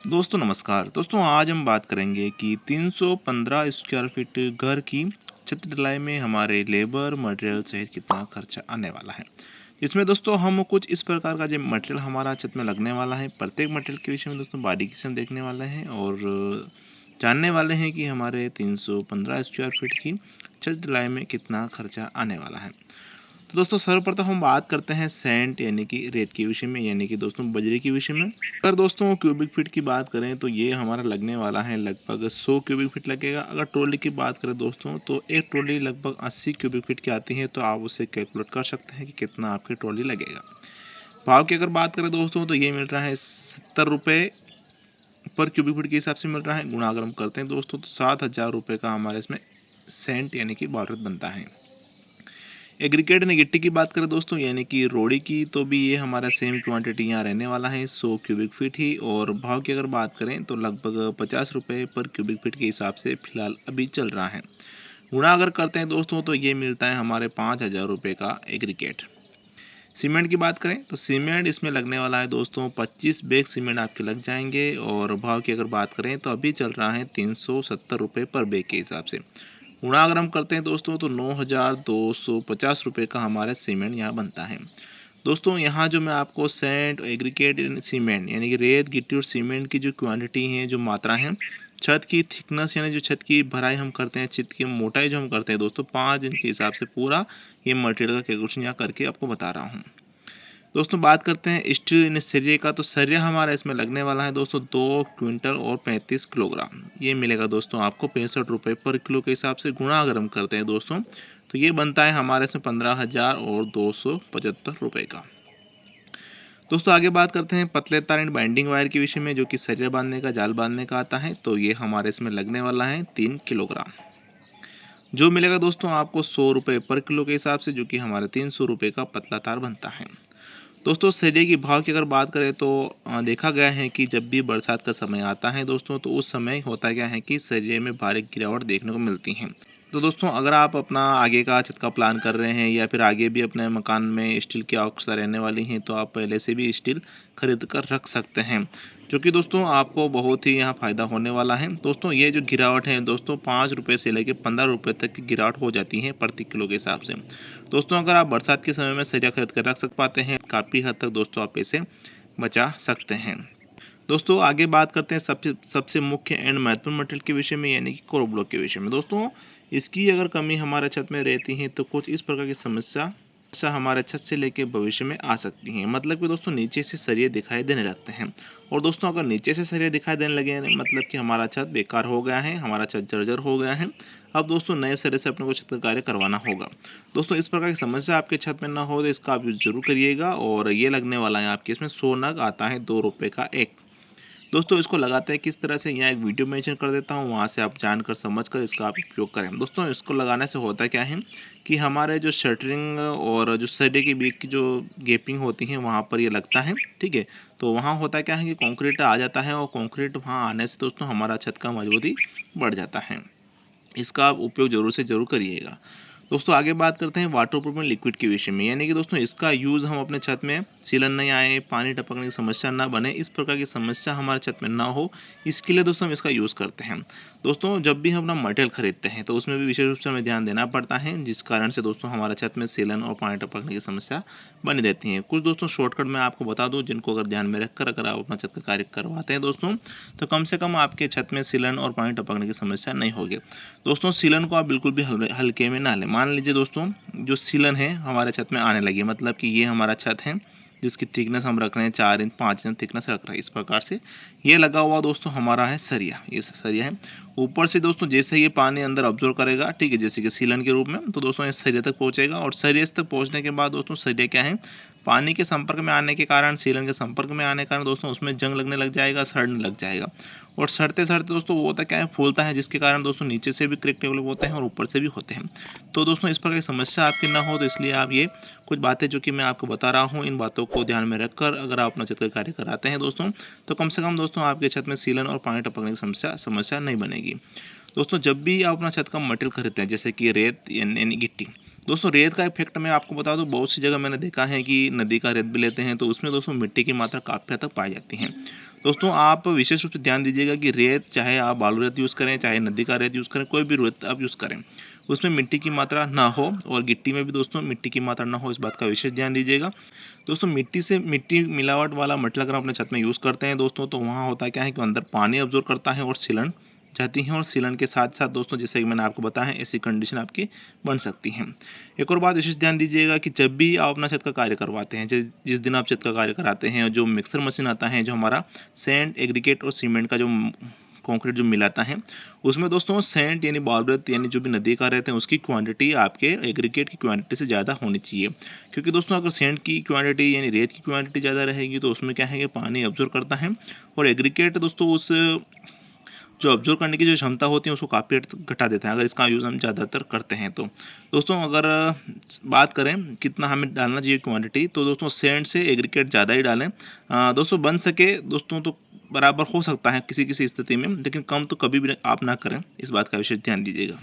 दोस्तों नमस्कार। दोस्तों आज हम बात करेंगे कि 315 स्क्वायर फीट घर की छत ढलाई में हमारे लेबर मटेरियल सहित कितना खर्चा आने वाला है। इसमें दोस्तों हम कुछ इस प्रकार का जो मटेरियल हमारा छत में लगने वाला है, प्रत्येक मटेरियल के विषय में दोस्तों बारीकी से हम देखने वाले हैं और जानने वाले हैं कि हमारे 315 स्क्वायर फीट की छत ढलाई में कितना खर्चा आने वाला है। तो दोस्तों सर्वप्रथम हम बात करते हैं सैंड यानी कि रेत के विषय में, यानी कि दोस्तों बजरी के विषय में। अगर दोस्तों क्यूबिक फीट की बात करें तो ये हमारा लगने वाला है लगभग 100 क्यूबिक फीट लगेगा। अगर ट्रॉली की बात करें दोस्तों तो एक ट्रॉली लगभग 80 क्यूबिक फीट की आती है, तो आप उसे कैलकुलेट कर सकते हैं कि कितना आपकी ट्रॉली लगेगा। भाव की अगर बात करें दोस्तों तो ये मिल रहा है 70 रुपये पर क्यूबिक फीट के हिसाब से मिल रहा है। गुणा अगर हम करते हैं दोस्तों तो 7,000 रुपये का हमारे इसमें सेंट यानी कि बारूद बनता है। एग्रीगेट यानी गिट्टी की बात करें दोस्तों यानी कि रोड़ी की, तो भी ये हमारा सेम क्वांटिटी यहाँ रहने वाला है 100 क्यूबिक फीट ही। और भाव की अगर बात करें तो लगभग 50 रुपये पर क्यूबिक फीट के हिसाब से फिलहाल अभी चल रहा है। गुणा अगर करते हैं दोस्तों तो ये मिलता है हमारे 5,000 रुपये का एग्रीगेट। सीमेंट की बात करें तो सीमेंट इसमें लगने वाला है दोस्तों 25 बैग सीमेंट आपके लग जाएंगे। और भाव की अगर बात करें तो अभी चल रहा है 370 रुपये पर बैग के हिसाब से। गुणा अगर हम करते हैं दोस्तों तो 9,250 रुपये का हमारा सीमेंट यहाँ बनता है। दोस्तों यहाँ जो मैं आपको सैंड एग्रीगेट सीमेंट यानी कि रेत गिट्टी और सीमेंट की जो क्वांटिटी है, जो मात्रा है, छत की थिकनेस यानी जो छत की भराई हम करते हैं, छत की मोटाई जो हम करते हैं दोस्तों 5 इंच के हिसाब से पूरा ये मटेरियल का कैलकुलेशन यहाँ करके आपको बता रहा हूँ। दोस्तों बात करते हैं स्टील यानी सरिये का, तो सरिया हमारा इसमें लगने वाला है दोस्तों 2 क्विंटल और 35 किलोग्राम। ये मिलेगा दोस्तों आपको 65 रुपये पर किलो के हिसाब से। गुणा अगर हम करते हैं दोस्तों तो ये बनता है हमारे इसमें 15,275 रुपये का। दोस्तों आगे बात करते हैं पतले तार एंड बाइंडिंग वायर के विषय में, जो कि सरिया बांधने का जाल बांधने का आता है। तो ये हमारे इसमें लगने वाला है 3 किलोग्राम, जो मिलेगा दोस्तों आपको 100 रुपये पर किलो के हिसाब से, जो कि हमारे 300 रुपये का पतला तार बनता है। दोस्तों सरिये की भाव की अगर बात करें तो देखा गया है कि जब भी बरसात का समय आता है दोस्तों तो उस समय होता क्या है कि सरिये में भारी गिरावट देखने को मिलती है। तो दोस्तों अगर आप अपना आगे का छत का प्लान कर रहे हैं या फिर आगे भी अपने मकान में स्टील की आवश्यकता रहने वाली है, तो आप पहले से भी स्टील खरीद कर रख सकते हैं, जो कि दोस्तों आपको बहुत ही यहाँ फ़ायदा होने वाला है। दोस्तों ये जो गिरावट है दोस्तों 5 रुपये से लेकर 15 रुपये तक की गिरावट हो जाती है प्रति किलो के हिसाब से। दोस्तों अगर आप बरसात के समय में सरिया खरीद कर रख पाते हैं, काफ़ी हद तक दोस्तों आप पैसे बचा सकते हैं। दोस्तों आगे बात करते हैं सबसे सबसे मुख्य एंड महत्वपूर्ण मटेरियल के विषय में, यानी कि कोर ब्लॉक के विषय में। दोस्तों इसकी अगर कमी हमारे छत में रहती है तो कुछ इस प्रकार की समस्या हमारे छत से लेके भविष्य में आ सकती हैं। मतलब कि दोस्तों नीचे से सरिये दिखाई देने लगते हैं। और दोस्तों अगर नीचे से सरिये दिखाई देने लगे मतलब कि हमारा छत बेकार हो गया है, हमारा छत जर्जर हो गया है। अब दोस्तों नए सिरे से अपने को छत का कार्य करवाना होगा। दोस्तों इस प्रकार की समस्या आपके छत में ना हो तो इसका आप यूज जरूर करिएगा। और ये लगने वाला है आपके इसमें 100 नग आता है 2 रुपये का एक। दोस्तों इसको लगाते हैं किस तरह से, यहाँ एक वीडियो मेंशन कर देता हूँ, वहाँ से आप जानकर समझकर इसका आप उपयोग करें। दोस्तों इसको लगाने से होता क्या है कि हमारे जो शटरिंग और जो सरिये के बीच की जो गैपिंग होती है वहाँ पर ये लगता है, ठीक है। तो वहाँ होता क्या है कि कंक्रीट आ जाता है और कंक्रीट वहाँ आने से दोस्तों हमारा छत का मजबूती बढ़ जाता है। इसका आप उपयोग जरूर से ज़रूर करिएगा। दोस्तों आगे बात करते हैं वाटर प्रूफिंग लिक्विड के विषय में, यानी कि दोस्तों इसका यूज़ हम अपने छत में सीलन नहीं आए, पानी टपकने की समस्या ना बने, इस प्रकार की समस्या हमारे छत में ना हो, इसके लिए दोस्तों हम इसका यूज़ करते हैं। दोस्तों जब भी हम अपना मटेरियल खरीदते हैं तो उसमें भी विशेष रूप से हमें ध्यान देना पड़ता है, जिस कारण से दोस्तों हमारा छत में सीलन और पानी टपकने की समस्या बनी रहती है। कुछ दोस्तों शॉर्टकट मैं आपको बता दूँ, जिनको अगर ध्यान में रखकर अगर आप अपना छत का कार्य करवाते हैं दोस्तों, तो कम से कम आपके छत में सीलन और पानी टपकने की समस्या नहीं होगी। दोस्तों सीलन को आप बिल्कुल भी हल्के में ना लें। मान लीजिए दोस्तों जो सीलन है हमारे छत में आने लगी, मतलब कि ये हमारा छत है जिसकी थिकनेस हम रख रहे हैं 4 इंच 5 इंच थिकनेस रख रहे हैं, इस प्रकार से ये लगा हुआ दोस्तों हमारा है सरिया, ये सरिया है। ऊपर से दोस्तों जैसे ये पानी अंदर ऑब्जर्व करेगा, ठीक है, जैसे कि सीलन के रूप में, तो दोस्तों ये सरिया तक पहुंचेगा। और सरिया तक पहुंचने के बाद दोस्तों सरिया क्या है, पानी के संपर्क में आने के कारण, सीलन के संपर्क में आने के कारण दोस्तों उसमें जंग लगने लग जाएगा, सड़ने लग जाएगा। और सड़ते सड़ते दोस्तों वो होता क्या है, फूलता है, जिसके कारण दोस्तों नीचे से भी क्रैक डेवलप होते हैं और ऊपर से भी होते हैं। तो दोस्तों इस प्रकार की समस्या आपकी ना हो, तो इसलिए आप ये कुछ बातें जो कि मैं आपको बता रहा हूँ, इन बातों को ध्यान में रखकर अगर आप अपना छत का कार्य कराते हैं दोस्तों, तो कम से कम दोस्तों आपके छत में सीलन और पानी टपकने की समस्या नहीं बनेगी। दोस्तों जब भी आप अपना छत का मटेरियल खरीदते हैं, जैसे कि रेत यानी गिट्टी, दोस्तों रेत का इफेक्ट मैं आपको बता दूं, बहुत सी जगह मैंने देखा है कि नदी का रेत भी लेते हैं तो उसमें दोस्तों मिट्टी की मात्रा काफ़ी हद तक पाई जाती है। दोस्तों आप विशेष रूप से ध्यान दीजिएगा कि रेत, चाहे आप बालू रेत यूज़ करें, चाहे नदी का रेत यूज़ करें, कोई भी रेत आप यूज़ करें, उसमें मिट्टी की मात्रा ना हो, और गिट्टी में भी दोस्तों मिट्टी की मात्रा ना हो, इस बात का विशेष ध्यान दीजिएगा। दोस्तों मिट्टी मिलावट वाला मटेरियल अगर अपने छत में यूज़ करते हैं दोस्तों, तो वहाँ होता क्या है कि अंदर पानी अब्जॉर्ब करता है और सीलन जाती हैं, और सीलन के साथ साथ दोस्तों जैसे कि मैंने आपको बताया है, ऐसी कंडीशन आपकी बन सकती है। एक और बात विशेष ध्यान दीजिएगा कि जब भी आप अपना छत का कार्य करवाते हैं, जिस दिन आप छत का कार्य कराते हैं, जो मिक्सर मशीन आता है, जो हमारा सैंड, एग्रीगेट और सीमेंट का जो कंक्रीट जो मिलाता है, उसमें दोस्तों सैंड यानी बालू रेत यानी जो भी नदी का रेत है, उसकी क्वांटिटी आपके एग्रीगेट की क्वांटिटी से ज़्यादा होनी चाहिए। क्योंकि दोस्तों अगर सैंड की क्वांटिटी यानी रेत की क्वांटिटी ज़्यादा रहेगी तो उसमें क्या है कि पानी अब्जॉर्ब करता है, और एग्रीगेट दोस्तों उस जो ऑब्जर्व करने की जो क्षमता होती है उसको काफ़ी हद तक घटा देता है, अगर इसका यूज़ हम ज़्यादातर करते हैं तो। दोस्तों अगर बात करें कितना हमें डालना चाहिए क्वांटिटी, तो दोस्तों सैंड से एग्रीगेट ज़्यादा ही डालें। दोस्तों बन सके दोस्तों तो बराबर हो सकता है किसी किसी स्थिति में, लेकिन कम तो कभी भी आप ना करें, इस बात का विशेष ध्यान दीजिएगा।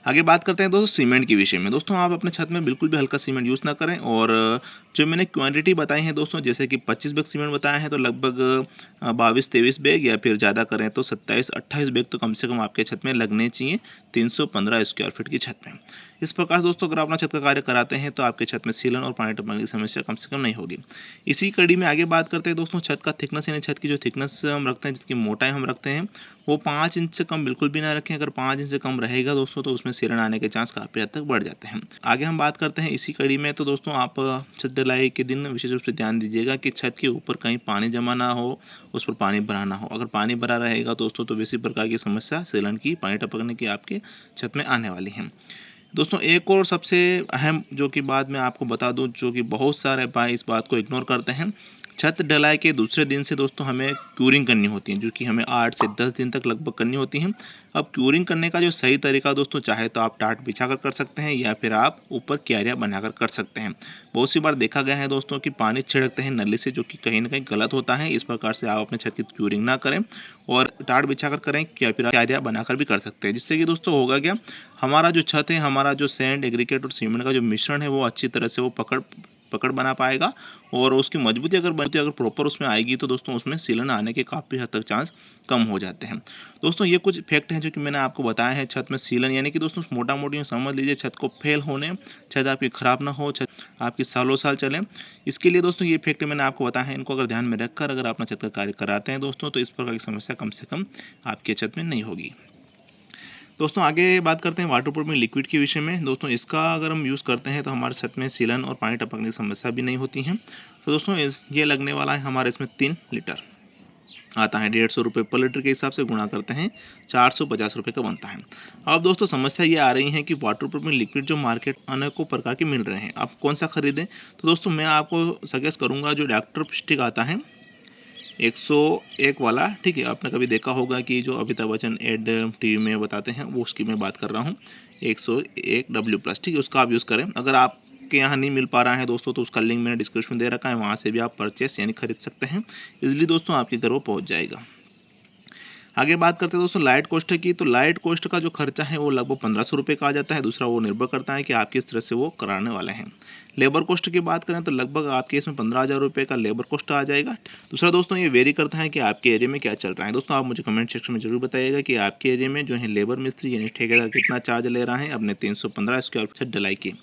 आगे बात करते हैं दोस्तों सीमेंट के विषय में। दोस्तों आप अपने छत में बिल्कुल भी हल्का सीमेंट यूज़ ना करें, और जो मैंने क्वांटिटी बताई है दोस्तों, जैसे कि 25 बैग सीमेंट बताया है, तो लगभग 22-23 बैग, या फिर ज़्यादा करें तो 27-28 बैग तो कम से कम आपके छत में लगने चाहिए 315 स्क्वायर फीट की छत में। इस प्रकार से दोस्तों अगर अपना छत का कार्य कराते हैं तो आपके छत में सीलन और पानी टपकने की समस्या कम से कम नहीं होगी। इसी कड़ी में आगे बात करते हैं दोस्तों छत का थिकनेस, यानी छत की जो थिकनेस हम रखते हैं, जिसकी मोटाई हम रखते हैं, वो 5 इंच से कम बिल्कुल भी ना रखें। अगर 5 इंच से कम रहेगा दोस्तों तो उसमें सीलन आने के चांस काफ़ी हद तक बढ़ जाते हैं। आगे हम बात करते हैं इसी कड़ी में, तो दोस्तों आप छत ढलाई के दिन विशेष रूप से ध्यान दीजिएगा कि छत के ऊपर कहीं पानी जमा ना हो, उस पर पानी भरा ना हो। अगर पानी भरा रहेगा दोस्तों तो किसी प्रकार की समस्या सीलन की, पानी टपकने की आपके छत में आने वाली है। दोस्तों एक और सबसे अहम जो कि बात मैं आपको बता दूं, जो कि बहुत सारे भाई इस बात को इग्नोर करते हैं, छत ढलाई के दूसरे दिन से दोस्तों हमें क्यूरिंग करनी होती है, जो कि हमें 8 से 10 दिन तक लगभग करनी होती है। अब क्यूरिंग करने का जो सही तरीका दोस्तों, चाहे तो आप टाट बिछा कर सकते हैं, या फिर आप ऊपर क्यारियाँ बनाकर कर सकते हैं। बहुत सी बार देखा गया है दोस्तों कि पानी छिड़कते हैं नली से, जो कि कहीं ना कहीं गलत होता है। इस प्रकार से आप अपने छत की क्यूरिंग ना करें, और टाट बिछा कर करें, या फिर क्यारियाँ बनाकर भी कर सकते हैं। जिससे कि दोस्तों होगा क्या, हमारा जो छत है, हमारा जो सैंड, एग्रीगेट और सीमेंट का जो मिश्रण है, वो अच्छी तरह से वो पकड़ बना पाएगा, और उसकी मजबूती अगर प्रॉपर उसमें आएगी तो दोस्तों उसमें सीलन आने के काफ़ी हद तक चांस कम हो जाते हैं। दोस्तों ये कुछ फैक्ट हैं जो कि मैंने आपको बताया है छत में सीलन, यानी कि दोस्तों मोटा मोटी समझ लीजिए छत को फेल होने, छत आपकी ख़राब ना हो, छत आपकी सालों साल चले, इसके लिए दोस्तों ये फैक्ट मैंने आपको बताया है। इनको अगर ध्यान में रखकर अगर अपना छत का कार्य कराते हैं दोस्तों, तो इस प्रकार की समस्या कम से कम आपके छत में नहीं होगी। दोस्तों आगे बात करते हैं वाटर प्रूफिंग लिक्विड के विषय में। दोस्तों इसका अगर हम यूज़ करते हैं तो हमारे छत में सीलन और पानी टपकने की समस्या भी नहीं होती है। तो दोस्तों ये लगने वाला है हमारे इसमें 3 लीटर आता है, 150 रुपये पर लीटर के हिसाब से गुणा करते हैं 450 रुपये का बनता है। अब दोस्तों समस्या ये आ रही है कि वाटर प्रूफिंग लिक्विड जो मार्केट अनेकों प्रकार के मिल रहे हैं, आप कौन सा खरीदें। तो दोस्तों मैं आपको सजेस्ट करूँगा जो डॉक्टर पिस्टिक आता है 101 वाला, ठीक है। आपने कभी देखा होगा कि जो अमिताभ बच्चन एड टीवी में बताते हैं, वो उसकी मैं बात कर रहा हूँ, 101 W+, ठीक है, उसका आप यूज़ करें। अगर आपके यहाँ नहीं मिल पा रहा है दोस्तों, तो उसका लिंक मैंने डिस्क्रिप्शन में दे रखा है, वहाँ से भी आप परचेस यानी खरीद सकते हैं। इजीली दोस्तों आपके घर वो पहुँच जाएगा। आगे बात करते हैं दोस्तों लाइट कॉस्ट की। तो लाइट कॉस्ट का जो खर्चा है वो लगभग 1500 रुपये का आ जाता है। दूसरा वो निर्भर करता है कि आप किस तरह से वो कराने वाले हैं। लेबर कॉस्ट की बात करें तो लगभग आपके इसमें 15,000 रुपये का लेबर कॉस्ट आ जाएगा। दूसरा दोस्तों ये वेरी करता है कि आपके एरिया में क्या चल रहा है। दोस्तों आप मुझे कमेंट सेक्शन में जरूर बताइएगा कि आपके एरिया में जो है लेबर मिस्त्री यानी ठेकेदार कितना चार्ज ले रहा है अपने 315 स्क्वायर फीट ढलाई की।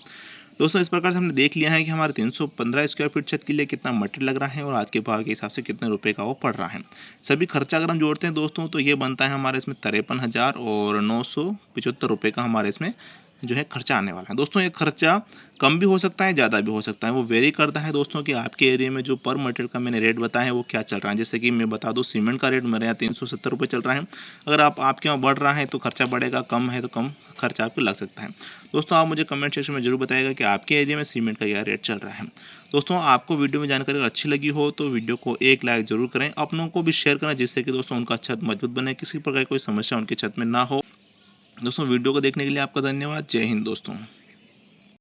दोस्तों इस प्रकार से हमने देख लिया है कि हमारे 315 स्क्वायर फीट छत के लिए कितना मटेरियल लग रहा है और आज के भाव के हिसाब से कितने रुपए का वो पड़ रहा है। सभी खर्चा अगर हम जोड़ते हैं दोस्तों तो ये बनता है हमारे इसमें 53,975 रुपये का हमारे इसमें जो है खर्चा आने वाला है। दोस्तों ये खर्चा कम भी हो सकता है, ज़्यादा भी हो सकता है, वो वेरी करता है दोस्तों कि आपके एरिया में जो पर मटेरियल का मैंने रेट बताया है वो क्या चल रहा है। जैसे कि मैं बता दूं सीमेंट का रेट मेरे यहाँ 370 रुपये चल रहा है। अगर आपके यहाँ बढ़ रहा है तो खर्चा बढ़ेगा, कम है तो कम खर्चा आपको लग सकता है। दोस्तों आप मुझे कमेंट सेक्शन में जरूर बताइएगा कि आपके एरिया में सीमेंट का क्या रेट चल रहा है। दोस्तों आपको वीडियो में जानकारी अगर अच्छी लगी हो तो वीडियो को एक लाइक जरूर करें, अपनों को भी शेयर करें, जिससे कि दोस्तों उनका छत मजबूत बने, किसी प्रकार की कोई समस्या उनकी छत में ना हो। दोस्तों वीडियो को देखने के लिए आपका धन्यवाद। जय हिंद दोस्तों।